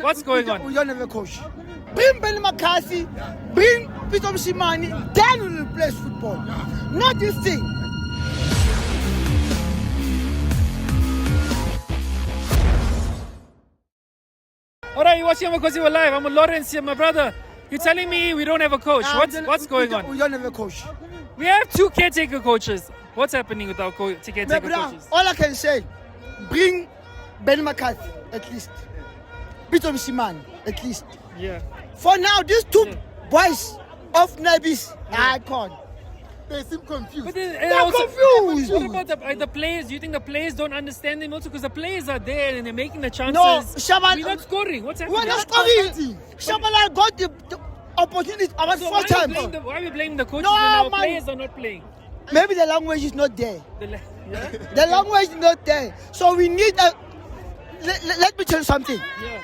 What's going on? We don't have a coach. Bring Ben McCarthy, bring Peter Shimani, then we will play football. Not this thing. Alright, you're watching Amakosi Live. I'm Lawrence here, my brother. You're telling me we don't have a coach. What's going on? We don't have a coach. We have 2 caretaker coaches. What's happening with our caretaker coaches? All I can say, bring Ben McCarthy at least. Peter Shimani at least. Yeah. For now, these 2 boys of Nabis, I can't. They seem confused. But They're confused. What about the players? Do you think the players don't understand them also? Because the players are there and they're making the chances. No, Shaban. We're not scoring. What's happening? We're not scoring. Shabalala got the opportunity about 4 times. Why are we blaming the coaches No, when our man. players are not playing? Maybe the language is not there. Yeah? The language is not there. So we need a. Let me tell you something. Yeah.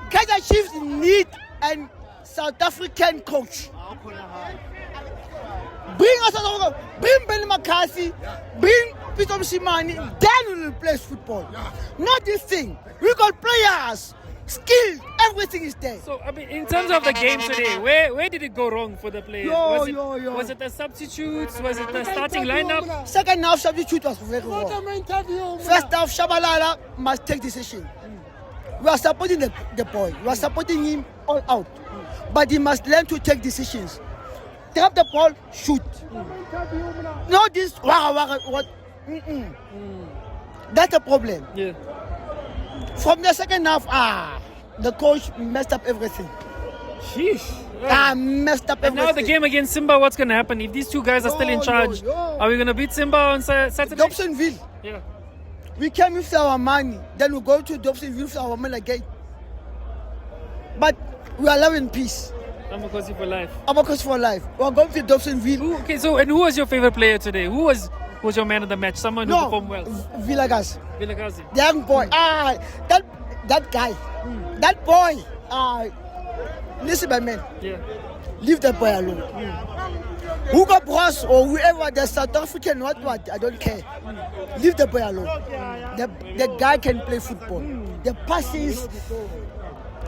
Kaizer Chiefs need a South African coach. Bring Ben McCarthy, bring Peter Shimani, then we will play football. Not this thing. We got players, skill, everything is there. So, I mean, in terms of the game today, where did it go wrong for the players? Was it the substitutes? Was it the starting lineup? Second half substitute was very wrong. First half, Shabalala must take decision. We are supporting the boy. We are supporting him all out. But he must learn to take decisions. Grab the ball, shoot. Not this, what? That's a problem. Yeah. From the second half, the coach messed up everything. Sheesh. Messed up everything. Now the game against Simba, what's going to happen? If these 2 guys are still in charge, are we going to beat Simba on Saturday? Dobsonville. Yeah. We came with our money, then we go to Dobsonville with our money again. But we are loving peace. Amakosi for life. Amakosi for life. We are going to Dobsonville. Okay, so and who was your favorite player today? Who was your man of the match? Someone who performed well? Villagazi. Villagazi. The young boy. That guy. That boy. Listen, my man. Yeah. Leave that boy alone. Hugo Bros or whoever, the South African, what, I don't care. Leave the boy alone. The guy can play football. The passes,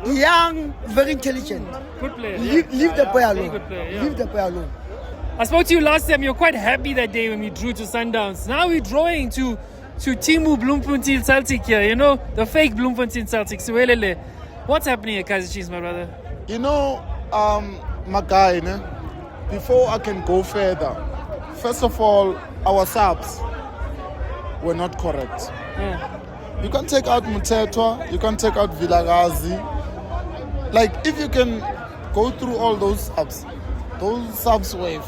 young, very intelligent. Good player. Leave the boy alone. Good player, yeah. Leave the boy alone. I spoke to you last time. You were quite happy that day when we drew to Sundowns. Now we're drawing to Timu Bloemfontein Celtic here. You know, the fake Bloemfontein Celtic. Siwelele. What's happening at Kaizer Chiefs, my brother? You know, my guy, before I can go further, first of all, our subs were not correct. Yeah. You can take out Mutetwa, you can take out Villagazi. Like, if you can go through all those subs were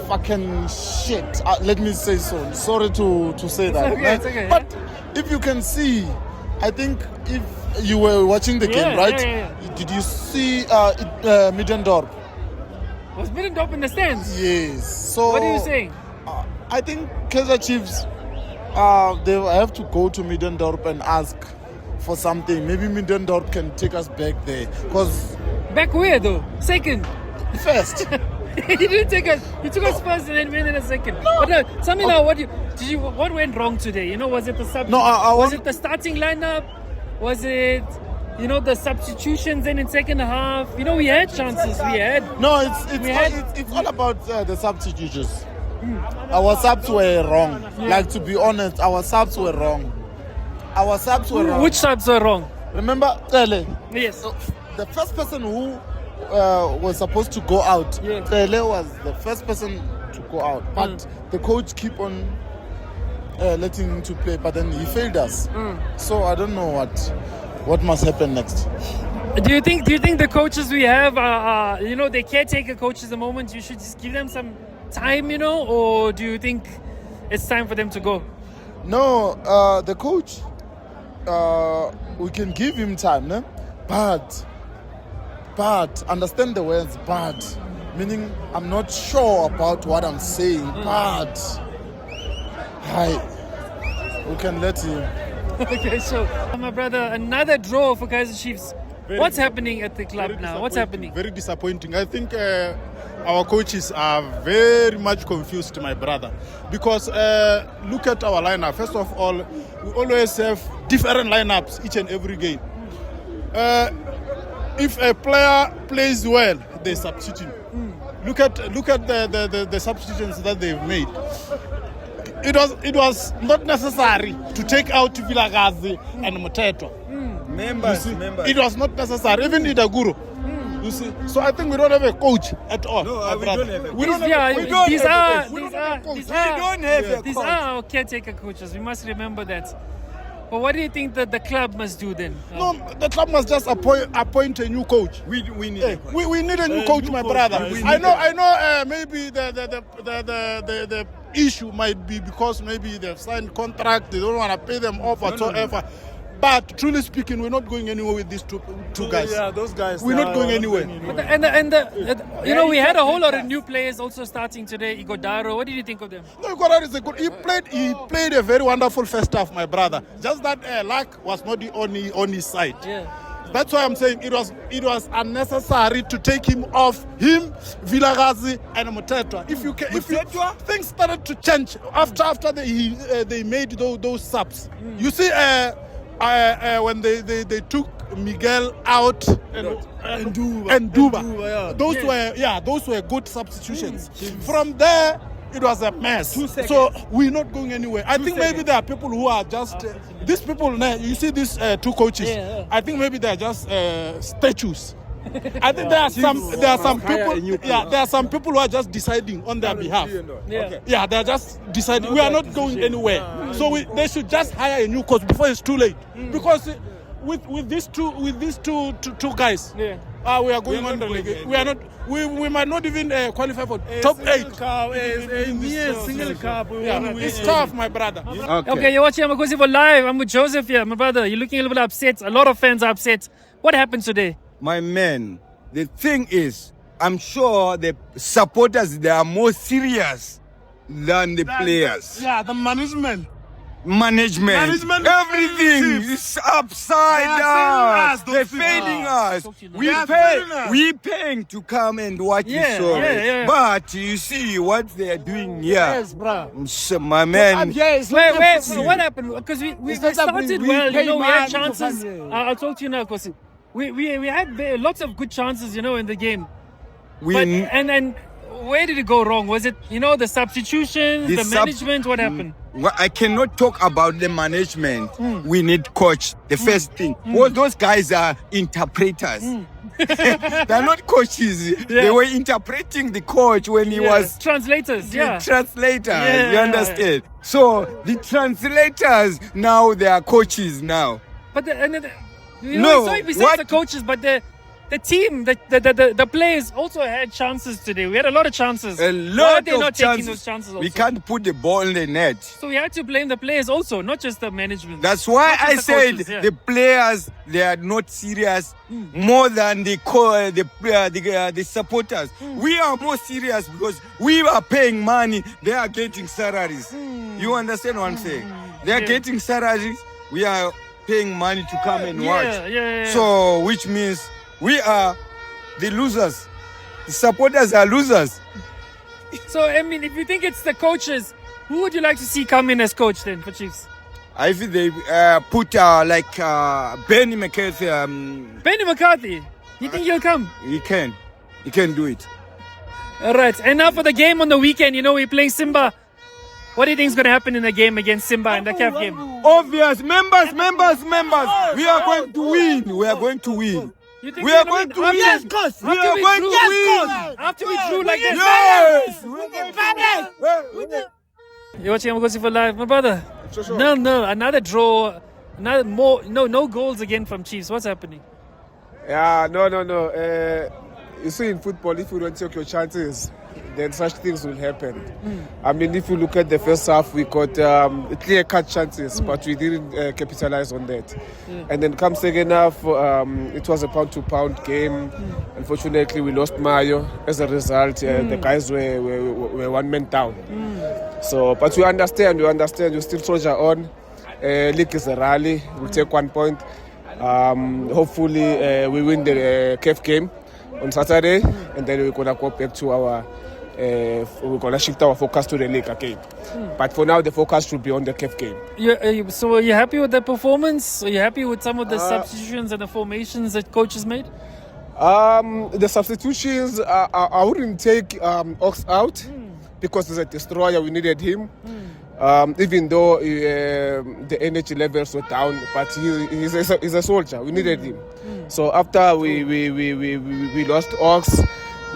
fucking shit. Let me say so. Sorry to say that. Okay, it's okay, but if you can see, I think if you were watching the game, right? Yeah. Did you see Middendorp? Was Middendorp in the stands? Yes. So what are you saying? I think Kaizer Chiefs, they have to go to Middendorp and ask for something. Maybe Middendorp can take us back there. Back where though? Second. First. He didn't take us. He took us first and then went in a second. No. But tell me now, what went wrong today? You know, was it the substitution? No, was it the starting lineup? Was it, the substitutions then in second half? You know, we had chances. We had. No, it's all about the substitutions. Our subs were wrong. Yeah. Like, to be honest, our subs were wrong. Which subs were wrong? Remember, Tele? Yes. The first person who was supposed to go out, yeah. Tele was the first person to go out. But the coach keep on letting him to play, but then he failed us. So I don't know what must happen next. Do you think the coaches we have are they caretaker coaches at the moment? You should just give them some time, or do you think it's time for them to go? No, the coach, we can give him time, né? But understand the words but, meaning I'm not sure about what I'm saying, but we can let him. Okay, so my brother, another draw for Kaizer Chiefs. What's happening at the club now? What's happening? Very disappointing. I think our coaches are very much confused, my brother. Because look at our lineup. First of all, we always have different lineups each and every game. if a player plays well, they substitute him. Look at the substitutions that they've made. It was not necessary to take out Vilakazi and Muteto. Members. It was not necessary, even Idaguro. You see, so I think we don't have a coach at all. No, we don't have a coach. We don't have These are our caretaker coaches. We must remember that. But what do you think that the club must do then? No, the club must just appoint a new coach. We need a coach. We need a new coach, my brother. I know. Maybe the issue might be because maybe they've signed contract. They don't want to pay them off whatsoever. But truly speaking, we're not going anywhere with these two guys. Yeah, those guys. We're not going anywhere. We had a whole lot of new players also starting today. Igodaro, what did you think of them? No, Igodaro is a good. He played a very wonderful first half, my brother. Just that luck was not on his side. Yeah. That's why I'm saying it was unnecessary to take him off him, Vilakazi and Muteto. If things started to change after they made those subs. You see, when they took Miguel out and Duba, those were good substitutions. From there, it was a mess. So we're not going anywhere. I think maybe there are people who are just these people. You see these two coaches. I think maybe they're just statues. I think there are some people. There are some people who are just deciding on their behalf. They're just deciding. We are not going anywhere. So they should just hire a new coach before it's too late. Because with these two guys, we are going on the league. We are not. We might not even qualify for top 8. It's tough, my brother. Okay, you're watching Amakosi for live. I'm with Joseph here, my brother. You're looking a little bit upset. A lot of fans are upset. What happened today? My man, the thing is, I'm sure the supporters, they are more serious than the players. Yeah, the management. Everything is upside down. They're failing us. We paying to come and watch this show. But you see what they are doing here. Yes, bro. My man. Wait, so what happened? Because we started well, we had chances. I'll talk to you now, because we had lots of good chances, in the game. And where did it go wrong? Was it, the substitutions, the management? What happened? Well, I cannot talk about the management. We need coach. The first thing. All those guys are interpreters. They're not coaches. They were interpreting the coach when he was translators. Translators. You understand? So the translators now they are coaches now. But besides the coaches, but the team, the players also had chances today. We had a lot of chances. A lot Why are they not taking those chances also? We can't put the ball in the net. So we had to blame the players also, not just the management. That's why I said the players, they are not serious more than the supporters. We are more serious because we are paying money. They are getting salaries. You understand what I'm saying? They are getting salaries. We are paying money to come and watch. So which means we are the losers. The supporters are losers. So, if you think it's the coaches, who would you like to see come in as coach then for Chiefs? I think they put Benny McCarthy. Benny McCarthy? You think he'll come? He can do it. All right. And now for the game on the weekend, we're playing Simba. What do you think is going to happen in the game against Simba in the CAF game? Obvious. Members. We are going to win. We are going to win. We are going to win. Yes, course. We are going to win. After we drew like that. Yes. You're watching Amakosi for live, my brother. No, another draw, no goals again from Chiefs. What's happening? Yeah, no. You see, in football, if you don't take your chances, then such things will happen. If you look at the first half, we got clear-cut chances, but we didn't capitalize on that. And then come second half, it was a pound-to-pound game. Unfortunately, we lost Mayo. As a result, the guys were one man down. So, but we understand. You still soldier on. League is a rally. We'll take 1 point. Hopefully, we win the CAF game on Saturday, and then we're gonna go back to our. We're gonna shift our focus to the league again. But for now, the focus should be on the CAF game. So, are you happy with the performance? Are you happy with some of the substitutions and the formations that coaches made? The substitutions, I wouldn't take Ox out because he's a destroyer. We needed him. Even though the energy levels were down, but he's a soldier. We needed him. So after we lost Ox,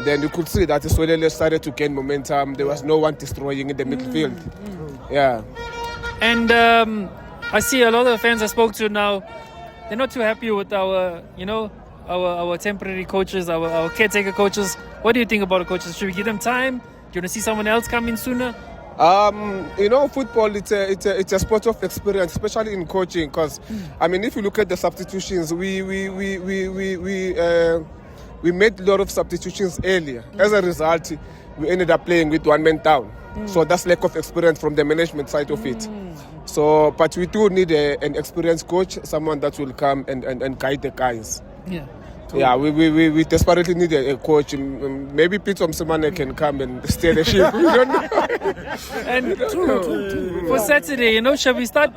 then you could see that Siwelele started to gain momentum. There was no one destroying in the midfield. Yeah. And I see a lot of fans I spoke to now, they're not too happy with our, our temporary coaches, our caretaker coaches. What do you think about the coaches? Should we give them time? Do you want to see someone else come in sooner? Football, it's a sport of experience, especially in coaching. Because if you look at the substitutions, we made a lot of substitutions earlier. As a result, we ended up playing with one man down. So that's lack of experience from the management side of it. So, but we do need an experienced coach, someone that will come and guide the guys. Yeah. Yeah, we desperately need a coach. Maybe Peter Msimane can come and steer the ship. We don't know. And for Saturday, shall we start?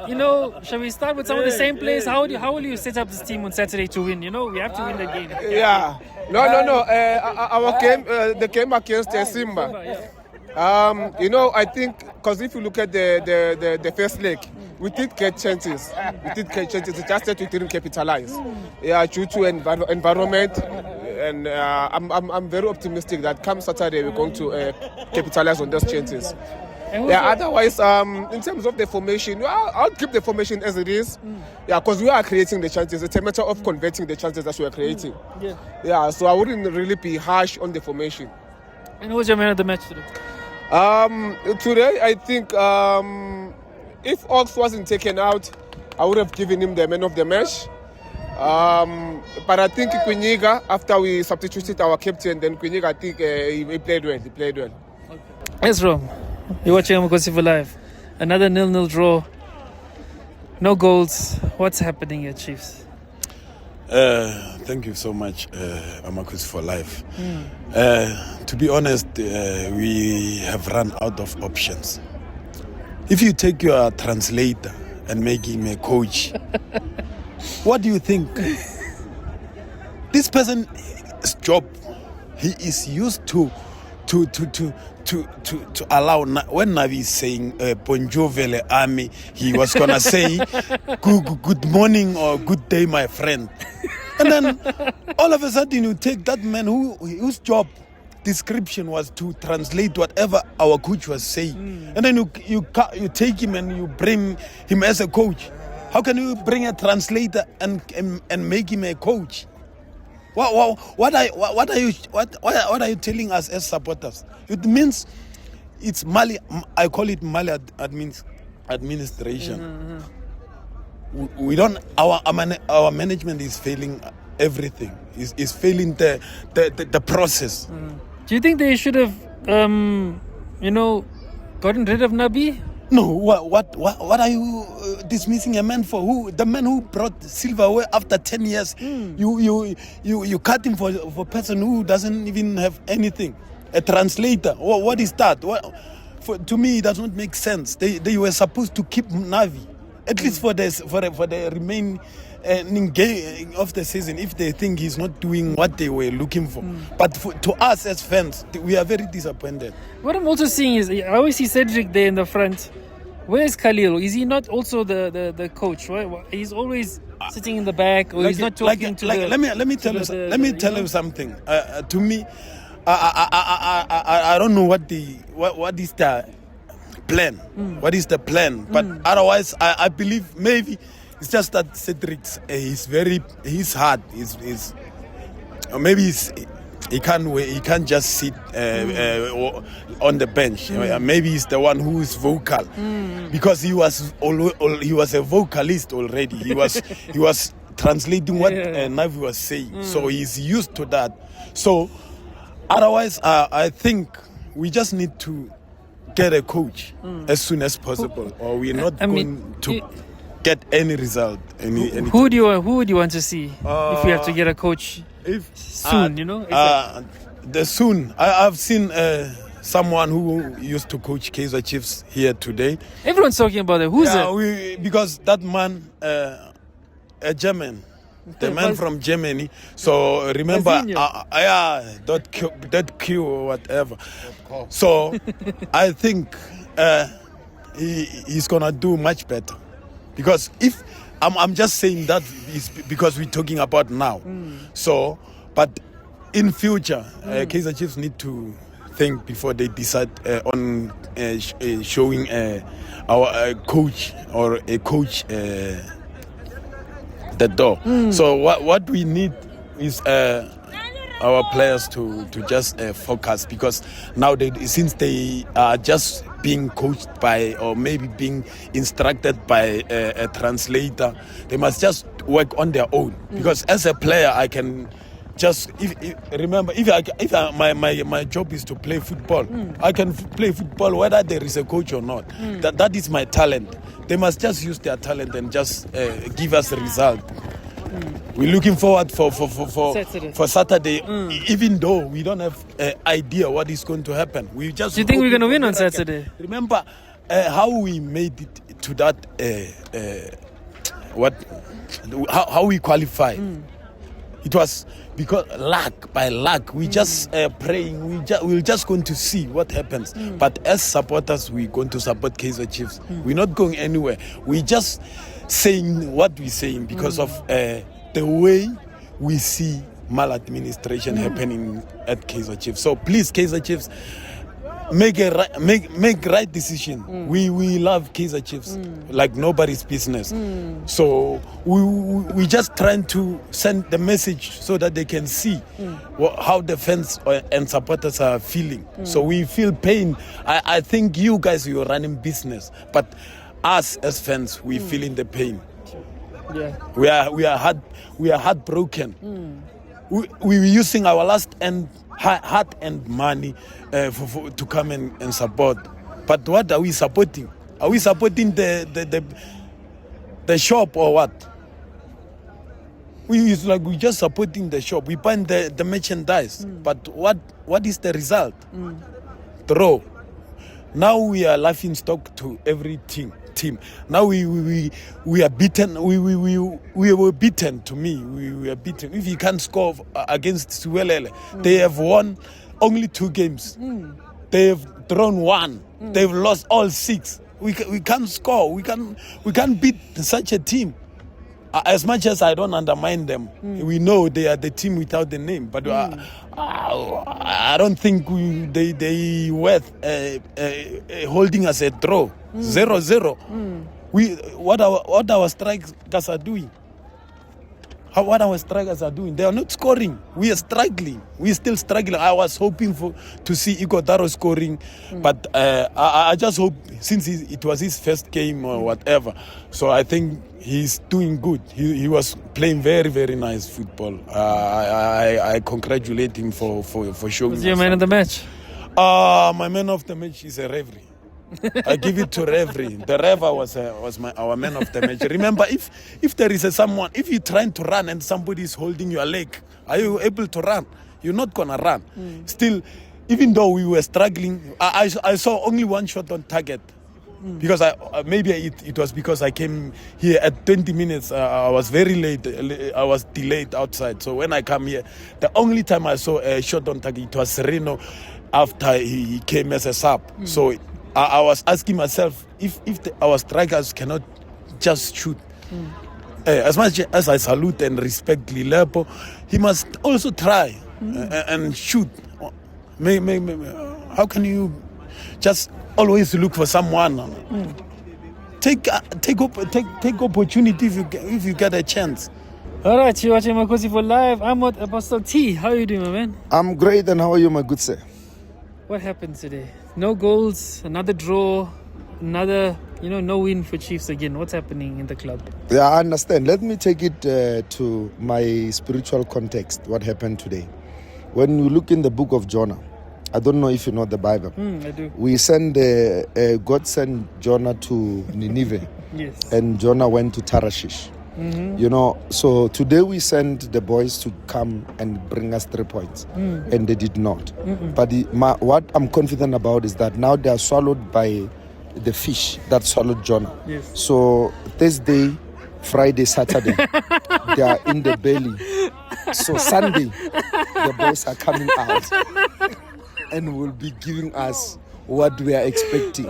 Shall we start with some of the same players? How will you set up this team on Saturday to win? We have to win the game. Yeah. No. Our game, the game against Simba. I think because if you look at the first leg, we did get chances. It's just that we didn't capitalize. Yeah, due to environment, and I'm very optimistic that come Saturday we're going to capitalize on those chances. Yeah. Otherwise, in terms of the formation, I'll keep the formation as it is. Yeah, because we are creating the chances. It's a matter of converting the chances that we are creating. Yeah. So I wouldn't really be harsh on the formation. And who's your man of the match today? Today, I think if Ox wasn't taken out, I would have given him the man of the match. But I think Kwiniga, after we substituted our captain, then Kwiniga, I think he played well. Okay. Ezra, you're watching Amakosi for Live. Another 0-0 draw. No goals. What's happening here, Chiefs? Thank you so much, Amakosi for Life. To be honest, we have run out of options. If you take your translator and make him a coach, what do you think? This person's job, he is used to allow. When Navi is saying bonjour vele army, he was gonna say good morning or good day, my friend. And then all of a sudden you take that man whose job description was to translate whatever our coach was saying, and then you take him and you bring him as a coach. How can you bring a translator and make him a coach? What are you telling us as supporters? It means it's I call it administration. We don't. Our management is failing everything. Is failing the process. Do you think they should have, gotten rid of Nabi? No. What are you dismissing a man for? Who? The man who brought Silva away after 10 years. You cut him for a person who doesn't even have anything. A translator. What is that? To me, it does not make sense. They were supposed to keep Navi at least for the remaining game of the season, if they think he's not doing what they were looking for. But to us as fans, we are very disappointed. What I'm also seeing is, I always see Cedric there in the front. Where's Khalil? Is he not also the coach? Right? He's always sitting in the back, or he's not talking to the... Let me tell you something. To me, I don't know what is the plan. What is the plan? But otherwise, I believe maybe it's just that Cedric he's hard. Maybe he can't just sit on the bench. Maybe he's the one who is vocal, because he was a vocalist already. He was translating what Navi was saying, so he's used to that. So otherwise, I think we just need to get a coach as soon as possible, or we're not going to get any result. Who would you want to see if we have to get a coach soon? I've seen someone who used to coach Kaizer Chiefs here today. Everyone's talking about it. Who's it? Because that man, a German, the man from Germany. So remember, that Q or whatever. So I think he's gonna do much better, because if I'm just saying that is because we're talking about now. So, but in future, Kaizer Chiefs need to think before they decide on showing our coach or a coach the door. So what we need is our players to just focus, because now since they are just being coached by, or maybe being instructed by a translator, they must just work on their own. Because as a player, I can just remember, my job is to play football. I can play football whether there is a coach or not. That is my talent. They must just use their talent and just give us a result. We're looking forward for Saturday, even though we don't have an idea what is going to happen. We just. Do you think we're going to win on Saturday? Remember how we made it to that. How we qualified. It was because by luck. We just praying. We're just going to see what happens. But as supporters, we're going to support Kaizer Chiefs. We're not going anywhere. We just saying what we're saying because of the way we see maladministration happening at Kaizer Chiefs. So please, Kaizer Chiefs, make right decision. We love Kaizer Chiefs like nobody's business. So we just trying to send the message so that they can see how the fans and supporters are feeling. So we feel pain. I think you guys, you're running business, but us as fans, we feeling the pain. Yeah. We are heartbroken. We were using our last heart and money to come and support. But what are we supporting? Are we supporting the shop or what? We just supporting the shop. We buy the merchandise. But what is the result? Draw. Now we are laughing stock to every team. Now we are beaten. We were beaten. To me, we were beaten. If you can't score against Siwelele, they have won only 2 games. They have drawn 1. They've lost all 6. We can't score. We can't beat such a team. As much as I don't undermine them, we know they are the team without the name. But I don't think they worth holding us a draw. 0-0. What our strikers are doing. What our strikers are doing. They are not scoring. We are struggling. We are still struggling. I was hoping to see Igodaro scoring, but I just hope, since it was his first game or whatever, so I think he's doing good. He was playing very, very nice football. I congratulate him for showing. Who's your man of the match? My man of the match is a referee. I give it to referee. The referee was our man of the match. Remember, if there is someone, if you're trying to run and somebody is holding your leg, are you able to run? You're not gonna run. Still, even though we were struggling, I saw only 1 shot on target. Because maybe it was because I came here at 20 minutes. I was very late. I was delayed outside. So when I come here, the only time I saw a shot on target, it was Sereno after he came as a sub. So I was asking myself if our strikers cannot just shoot. As much as I salute and respect Lilepo, he must also try and shoot. How can you just always look for someone? Take opportunity if you get a chance. All right, you're watching Makosi for Live. I'm with Apostle T. How are you doing, my man? I'm great, and how are you, my good sir? What happened today? No goals, another draw, another, no win for Chiefs again. What's happening in the club? Yeah, I understand. Let me take it to my spiritual context, what happened today. When you look in the book of Jonah, I don't know if you know the Bible. I do. God sent Jonah to Nineveh. Yes. And Jonah went to Tarshish. So today we sent the boys to come and bring us 3 points, and they did not. But what I'm confident about is that now they are swallowed by the fish that swallowed Jonah. Yes. So Thursday, Friday, Saturday, they are in the belly. So Sunday, the boys are coming out and will be giving us what we are expecting.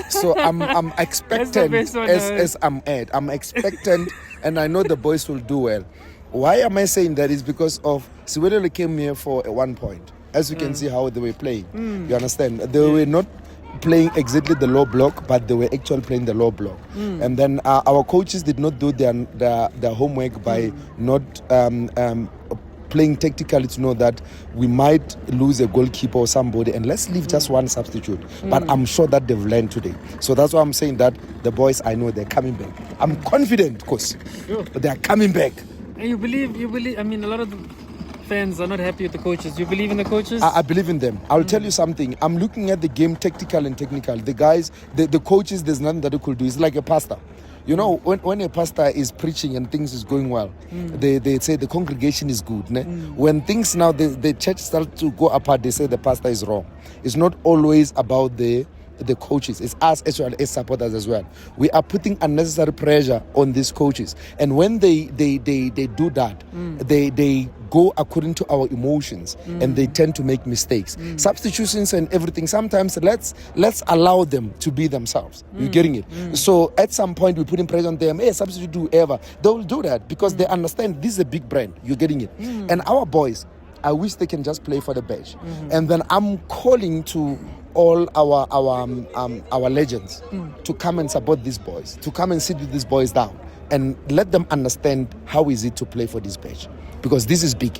So I'm expectant as I'm at. I'm expectant, and I know the boys will do well. Why am I saying that? Is because of Siwelele came here for 1 point. As you can see how they were playing. You understand? They were not playing exactly the low block, but they were actually playing the low block. And then our coaches did not do their homework by not playing tactically to know that we might lose a goalkeeper or somebody, and let's leave just one substitute. But I'm sure that they've learned today. So that's why I'm saying that the boys, I know they're coming back. I'm confident, because they're coming back. And you believe, I mean, a lot of the fans are not happy with the coaches. You believe in the coaches? I believe in them. I'll tell you something. I'm looking at the game tactical and technical. The guys, the coaches, there's nothing that they could do. It's like a pastor. You know, when a pastor is preaching and things is going well, they say the congregation is good. When things now, the church starts to go apart, they say the pastor is wrong. It's not always about the coaches. It's us as well as supporters as well. We are putting unnecessary pressure on these coaches, and when they do that, they go according to our emotions, and they tend to make mistakes. Substitutions and everything, sometimes let's allow them to be themselves. You're getting it? So at some point we're putting pressure on them. Hey, substitute, do whoever. They will do that because they understand this is a big brand. You're getting it? And our boys, I wish they can just play for the badge. And then I'm calling to all our legends to come and support these boys, to come and sit with these boys down and let them understand how is it to play for this badge, because this is big.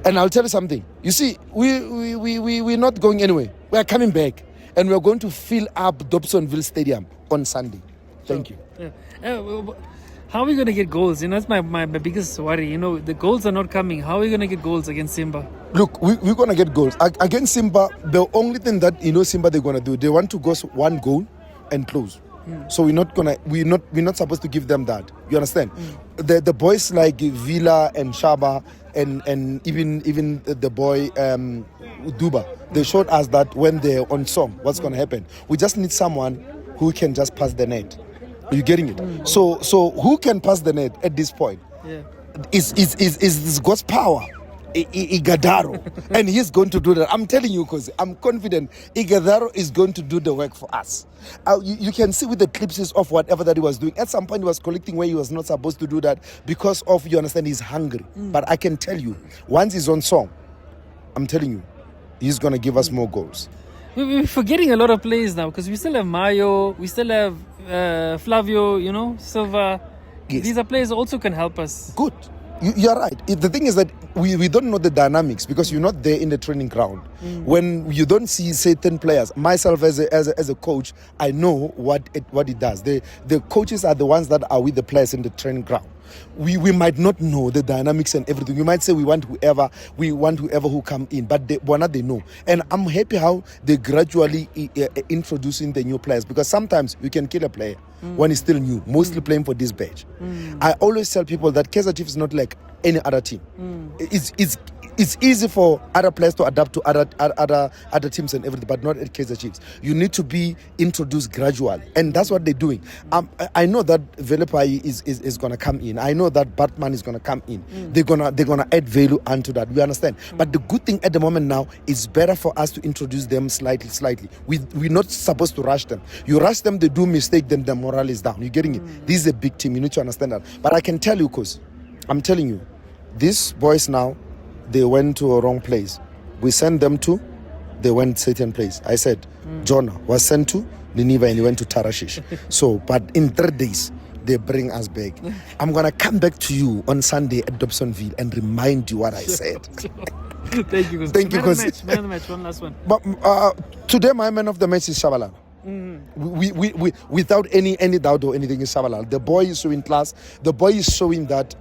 And I'll tell you something. You see, we're not going anywhere. We are coming back, and we're going to fill up Dobsonville Stadium on Sunday. Thank you. How are we going to get goals? You know, that's my biggest worry. You know, the goals are not coming. How are we going to get goals against Simba? Look, we're going to get goals. Against Simba, the only thing that, you know, Simba, they're going to do, they want to go one goal and close. So we're not supposed to give them that. You understand? The boys like Villa and Shaba and even the boy Duba, they showed us that when they're on song, what's going to happen. We just need someone who can just pass the net. Are you getting it? So who can pass the net at this point? Is this God's power? Igadaro. And he's going to do that. I'm telling you, because I'm confident Igadaro is going to do the work for us. You can see with the clips of whatever that he was doing. At some point he was collecting where he was not supposed to do that because of, you understand, he's hungry. But I can tell you, once he's on song, I'm telling you, he's going to give us more goals. We're forgetting a lot of players now, because we still have Mayo, we still have Flavio, you know, Silva. Yes. These are players who also can help us. Good. You're right. The thing is that we don't know the dynamics because you're not there in the training ground. When you don't see certain players, myself as a coach, I know what it does. The coaches are the ones that are with the players in the training ground. We might not know the dynamics and everything. We might say we want whoever who come in, but they know. And I'm happy how they gradually introducing the new players, because sometimes you can kill a player when he's still new, mostly playing for this badge. I always tell people that Kaizer Chiefs is not like any other team. It's easy for other players to adapt to other teams and everything, but not at Kaizer Chiefs. You need to be introduced gradually, and that's what they're doing. I know that Velepai is gonna come in. I know that Batman is gonna come in. They're gonna add value onto that. We understand. But the good thing at the moment now is better for us to introduce them slightly. We're not supposed to rush them. You rush them, they do mistake, then the morale is down. You're getting it. This is a big team. You need to understand that. But I can tell you, cause I'm telling you, these boys now, they went to a wrong place. We sent them to, they went certain place. I said, Jonah was sent to Nineveh and he went to Tarashish. So, but in 3 days, they bring us back. I'm going to come back to you on Sunday at Dobsonville and remind you what I said. Thank you. Thank you. Man of the match, one last one. But today, my man of the match is Shabalala. We without any doubt or anything, is Siwelele. The boy is showing class. The boy is showing that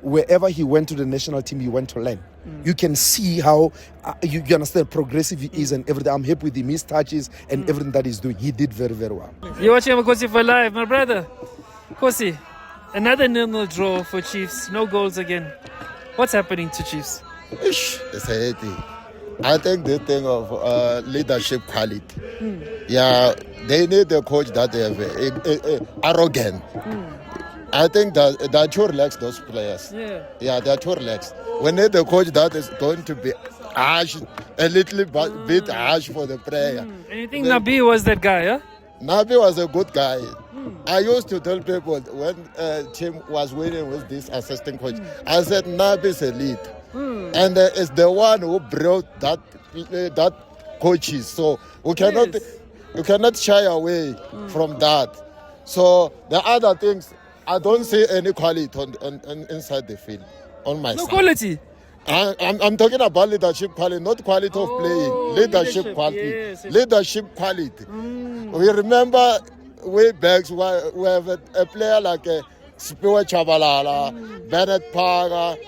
wherever he went to the national team, he went to learn. You can see how you understand progressive he is and everything. I'm happy with him, his touches and everything that he's doing. He did very, very well. You're watching Kosi for live, my brother. Kosi, another 0-0 draw for Chiefs. No goals again. What's happening to Chiefs? It's a thing. I think the thing of leadership quality. Yeah, they need a coach that they have arrogant. I think that they are too relaxed, those players. Yeah, they are too relaxed. When they're the coach, that is going to be harsh, a little bit harsh for the player. And you think Nabi was that guy, huh? Nabi was a good guy. I used to tell people when team was winning with this assistant coach, I said Nabi is a lead. And it's the one who brought that coaches. So we cannot shy away from that. So the other things, I don't see any quality on inside the field on my side. No quality. I'm talking about leadership quality, not quality of playing. Leadership quality. Yes. Leadership quality. We remember way back we have a player like Siwelele Chabalala, Bennett Parker,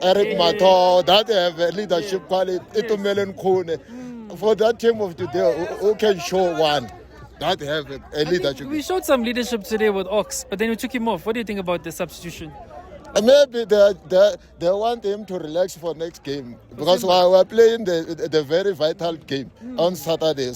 Eric Mato, that have a leadership quality. Itumeleng Khune. For that team of today, who can show one that have a leadership? We showed some leadership today with Ox, but then we took him off. What do you think about the substitution? Maybe they want him to relax for next game because we're playing the very vital game on Sunday,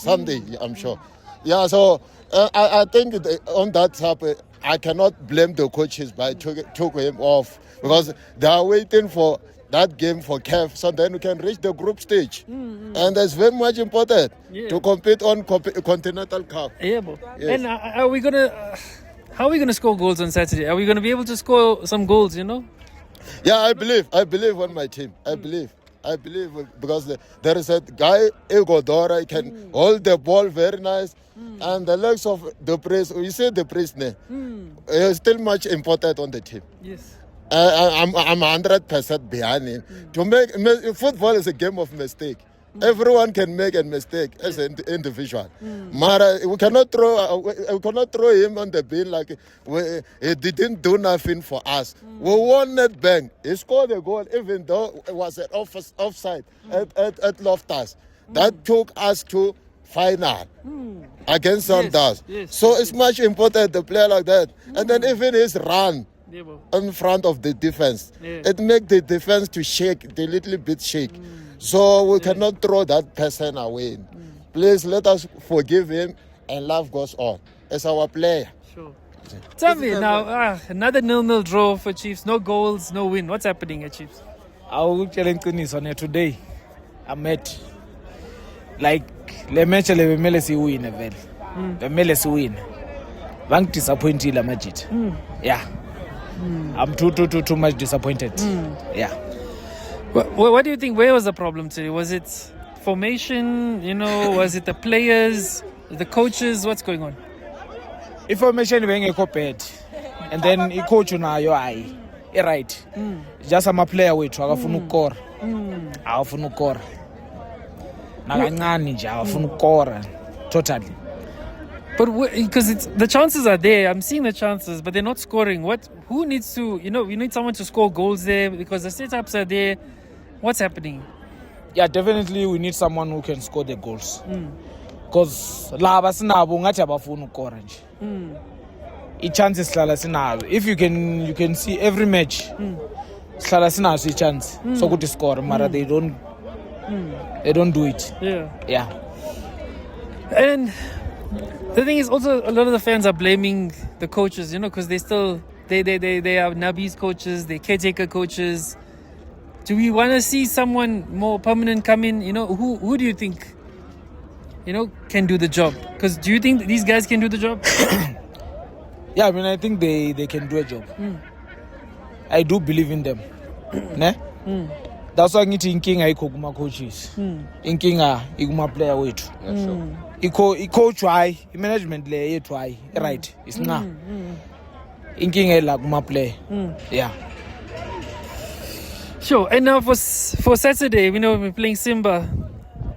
I'm sure. Yeah, so I think on that topic, I cannot blame the coaches by took him off because they are waiting for that game for CAF so then we can reach the group stage. And that's very much important to compete on Continental Cup. Yeah, bro. Yes. And are we going to... how are we going to score goals on Saturday? Are we going to be able to score some goals, you know? Yeah, I believe on my team. I believe because there is a guy, Igodora, he can hold the ball very nice. And the legs of the priest, you see the priest name, is still much important on the team. Yes. I'm 100% behind him. To make football is a game of mistake. Everyone can make a mistake as an individual. Mara, we cannot throw him on the bin like he didn't do nothing for us. We won that bank. He scored a goal even though it was an offside at Loftus. That took us to final against Sundowns. So it's much important to play like that. And then even his run in front of the defense, it makes the defense to shake, the little bit shake. So we cannot throw that person away. Please let us forgive him and life goes on. It's our player. Sure. Tell me now, another 0-0 draw for Chiefs. No goals, no win. What's happening at Chiefs? I'll challenge on it today. I met like le match le bemele si win vele. Bemele si win. Bang disappointed la majit. Yeah. I'm too much disappointed. Yeah. What do you think? Where was the problem today? Was it formation? You know, was it the players, the coaches? What's going on? Information being a bad, and then the coach na yo ai, right? Just I'm a player with akafuna ukora, akafuna ukora. Nakancane nje akafuna ukora, totally. But because the chances are there, I'm seeing the chances, but they're not scoring. Who needs to? You know, we need someone to score goals there because the setups are there. What's happening? Yeah, definitely we need someone who can score the goals. Because laba sinabo ngathi abafuna ukora nje. I-chances sihlala sinabo. If you can see every match, sihlala sinaso i-chance sokuthi score, mara they don't do it. Yeah. And the thing is also a lot of the fans are blaming the coaches, you know, because they are Nabi's coaches, they're caretaker coaches. Do we want to see someone more permanent come in? You know, who do you think, you know, can do the job? Because do you think these guys can do the job? Yeah, I mean, I think they can do a job. I do believe in them. Ne? That's why ngithi inkinga ayikho kuma coaches. Inkinga ikuma player wethu. I-coach why, i-management le yethu why, right? It's not. Inkinga la kuma player. Yeah. Sure. And now for Saturday, we know we're playing Simba.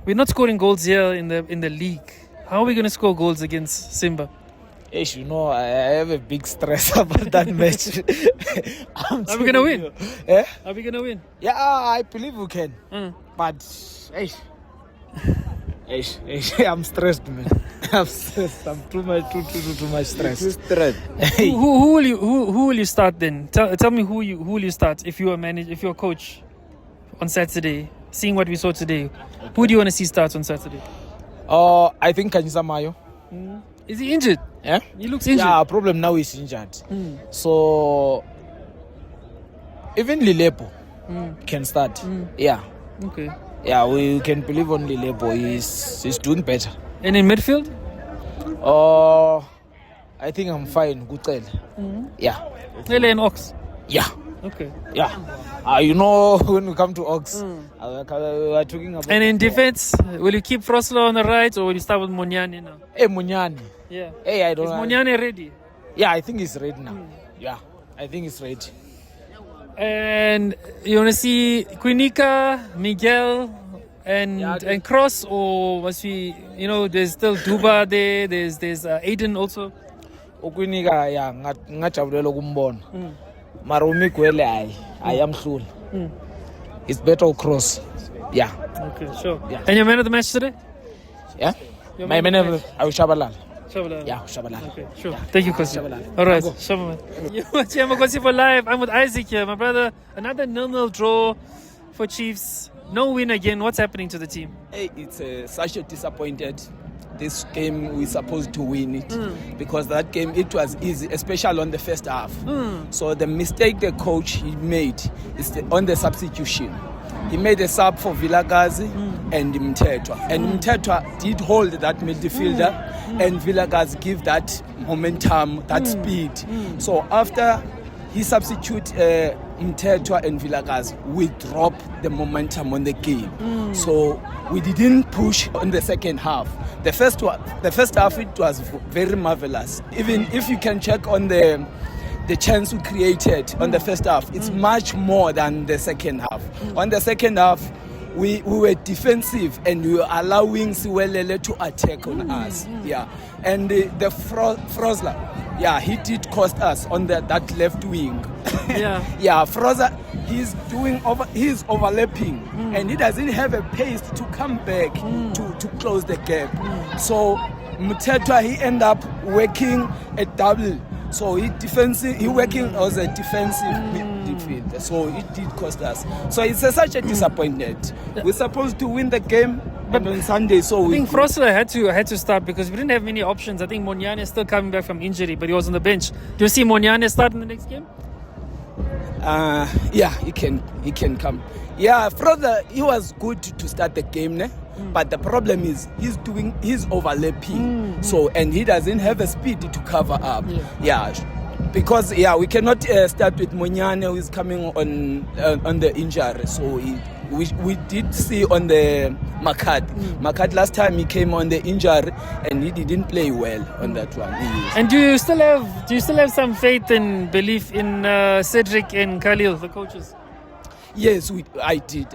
We're not scoring goals here in the league. How are we going to score goals against Simba? Yes, you know, I have a big stress about that match. Are we going to win? Eh? Are we going to win? Yeah, I believe we can. But, I'm stressed, man. I'm stressed. I'm too much stressed. Too stressed. Who will you start then? Tell me who will you start if you're a coach on Saturday? Seeing what we saw today, who do you want to see start on Saturday? I think Kaizer Mayo. Is he injured? Yeah? He looks injured. Yeah, problem now is injured. So even Lilepo can start. Yeah. Okay. Yeah, we can believe on Lilepo. He's doing better. And in midfield? I think I'm fine. Good. Yeah. Lele and Ox. Yeah. Okay. Yeah. You know, when we come to Ox, we are talking about. And in defense, will you keep Froslo on the right or will you start with Monyane now? Hey, Munyani. Yeah. Hey, I don't Is know. Monyane ready? Yeah, I think he's ready now. Yeah, I think he's ready. And you want to see Quinica, Miguel, and Cross, or must we? You know, there's still Duba there. There's Aiden also. Ukwinika ya ngajabulela ukumbona. Mara uMiguel ayamhlula. It's better cross. Yeah. Okay, sure. Yeah. And your man of the match today? Yeah. Your My man of Shabalala. Shabalala. Yeah, Shabalala. Okay, sure. Yeah. Thank you, Kosi. All right, Shabalala. You're watching Kosi for live. I'm with Isaac here, my brother. Another 0-0 draw for Chiefs. No win again. What's happening to the team? Hey, it's such a disappointed. This game we're supposed to win it because that game it was easy, especially on the first half. So the mistake the coach he made is on the substitution. He made a sub for Vilakazi and Mtetwa. And Mtetwa did hold that midfielder and Vilakazi give that momentum, that speed. So after he substitute Mtetwa and Vilakazi, we drop the momentum on the game. So we didn't push on the second half. The first half it was very marvelous. Even if you can check on the chance we created on the first half, it's much more than the second half. On the second half, we were defensive and we were allowing Siwelele to attack on us. Yeah, and the Frosler, yeah, he did cost us on that left wing. Yeah, Frosler, he's overlapping and he doesn't have a pace to come back to close the gap. So Mtetwa, he end up working a double. So he working as a defensive midfielder. So it did cost us. So it's such a disappointment. We're supposed to win the game, but on Sunday, so I think Frosler had to start because we didn't have many options. I think Monyane is still coming back from injury, but he was on the bench. Do you see Monyane start in the next game? Yeah, he can come. Yeah, Frosler, he was good to start the game, ne? But the problem is he's overlapping. So and he doesn't have a speed to cover up. Because we cannot start with Monyane who is coming on the injury. So we did see on the Makad. Makad last time he came on the injury and he didn't play well on that one. And do you still have some faith and belief in Cedric and Khalil, the coaches? Yes, I did.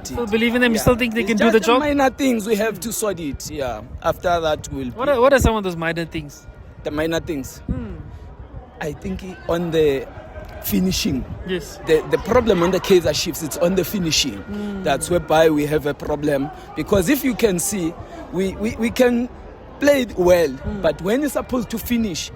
Still believe in them? You still think they can do the job? Minor things we have to sort it. Yeah. After that, we'll. What are some of those minor things? The minor things. I think on the finishing. Yes. The problem on the Kaizer Chiefs, it's on the finishing. That's whereby we have a problem. Because if you can see, we can play it well, but when you're supposed to finish,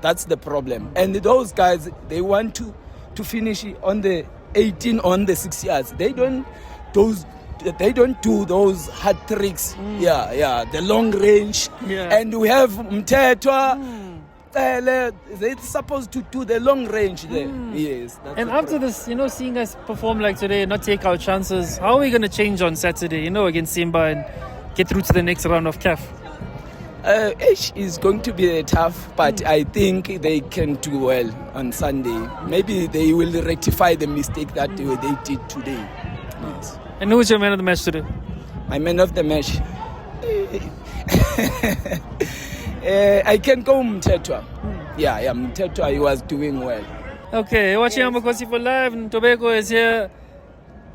that's the problem. And those guys, they want to finish on the 18 on the 6 yards. They don't do those hard tricks. The long range. And we have Mtetwa. They're supposed to do the long range there. Yes. And after this, seeing us perform like today and not take our chances, how are we going to change on Saturday, against Simba and get through to the next round of CAF? H is going to be tough, but I think they can do well on Sunday. Maybe they will rectify the mistake that they did today. Yes. And who's your man of the match today? My man of the match? I can go Mtetwa. Yeah, Mtetwa, he was doing well. Okay, watching Amakosi for live, and Tobago is here.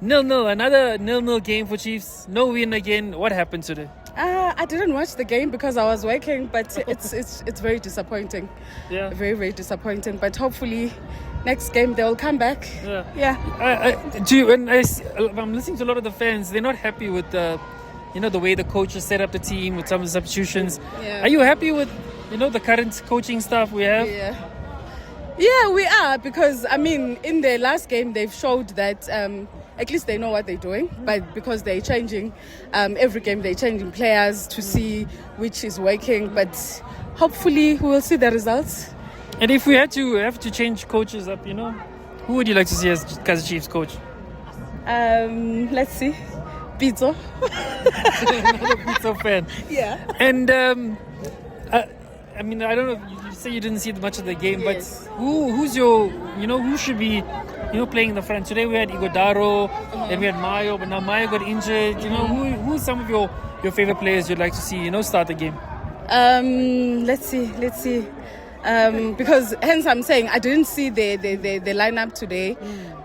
0-0, another 0-0 game for Chiefs. No win again. What happened today? I didn't watch the game because I was working, but it's very disappointing. Yeah. Very, very disappointing. But hopefully, next game they will come back. Yeah. I'm listening to a lot of the fans. They're not happy with the way the coaches set up the team with some of the substitutions. Yeah. Are you happy with the current coaching staff we have? Yeah, we are, because in the last game they've showed that at least they know what they're doing. But because they're changing, every game they're changing players to see which is working. But hopefully we will see the results. And if we have to change coaches up, you know, who would you like to see as Kaizer Chiefs coach? Let's see. Pizzo. Another Pizzo fan. Yeah. And I mean, I don't know. You say you didn't see much of the game, Yes. but who's your, you know, who should be, you know, playing in the front? Today we had Igodaro, then we had Mayo, but now Mayo got injured. You know, who's some of your favorite players you'd like to see, you know, start the game? Let's see. Because hence I'm saying I didn't see the lineup today,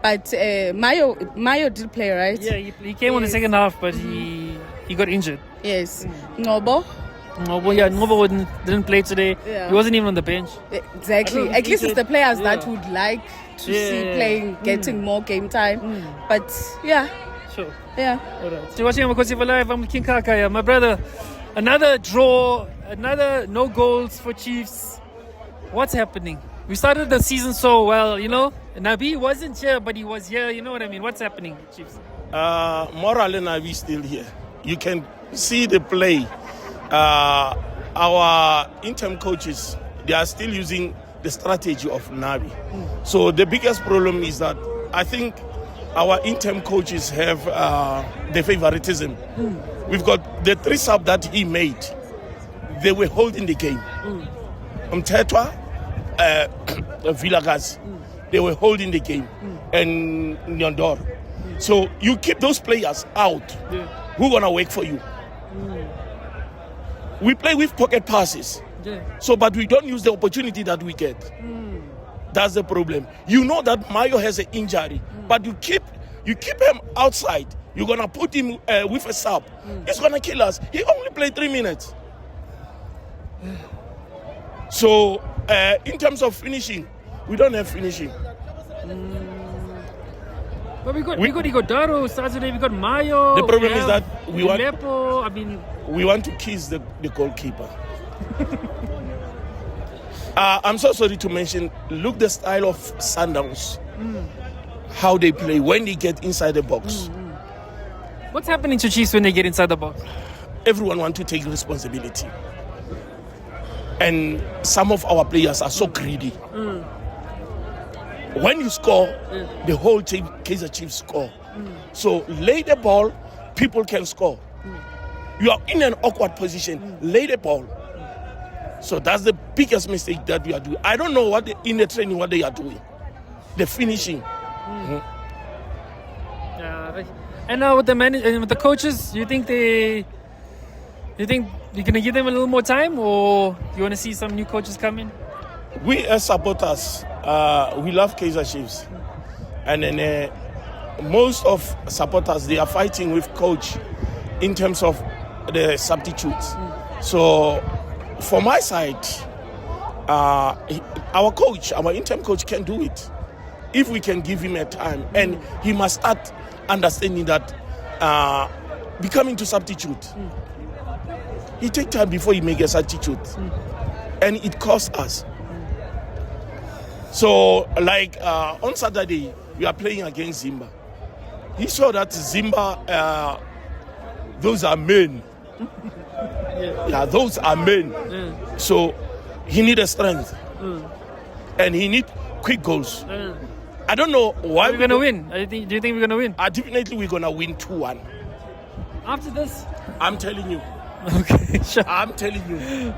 but Mayo did play, right? Yeah, he came on the second half, but he got injured. Yes. Nobo. Nobo didn't play today. Yeah. He wasn't even on the bench. Exactly. At least it's the players that would like to see playing, getting more game time. But yeah. Sure. Yeah. All right. So watching Makosi for live. I'm King Kakaya. My brother, another draw, another no goals for Chiefs. What's happening? We started the season so well, you know. Nabi wasn't here, but he was here. You know what I mean? What's happening, Chiefs? Moral and Nabi still here. You can see the play. Our interim coaches, they are still using the strategy of Nabi. So the biggest problem is that I think our interim coaches have the favoritism. We've got the 3 subs that he made. They were holding the game. Mtetwa, Vilagaz, they were holding the game. And Nyondor. So you keep those players out. Who's going to work for you? We play with pocket passes. So, but we don't use the opportunity that we get. That's the problem. You know that Mayo has an injury, but you keep him outside. You're going to put him with a sub. He's going to kill us. He only played 3 minutes. So, in terms of finishing, we don't have finishing. But we got Igodaro Saturday, we got Mayo. The problem is that we want to kiss the goalkeeper. I'm so sorry to mention, look the style of Sundowns. How they play when they get inside the box. What's happening to Chiefs when they get inside the box? Everyone wants to take responsibility. And some of our players are so greedy. When you score, the whole team, Kaizer Chiefs score. So lay the ball, people can score. You are in an awkward position, lay the ball. So that's the biggest mistake that we are doing. I don't know in the training what they are doing. The finishing. And now with the coaches, you think you're gonna give them a little more time, or you want to see some new coaches come in? We as supporters, we love Kaizer Chiefs, and then most of supporters, they are fighting with coach in terms of the substitutes. So for my side, our coach, our interim coach, can do it if we can give him a time, and he must start understanding that becoming to substitute. It takes time before you make a substitute, and it costs us. So, like on Saturday, we are playing against Zimba. He saw that Zimba, those are men. Yeah, those are men. So, he needs strength, and he needs quick goals. I don't know why we're going to win. Do you think we're going to win? Definitely, we're going to win 2-1. After this? I'm telling you. Okay, sure. I'm telling you.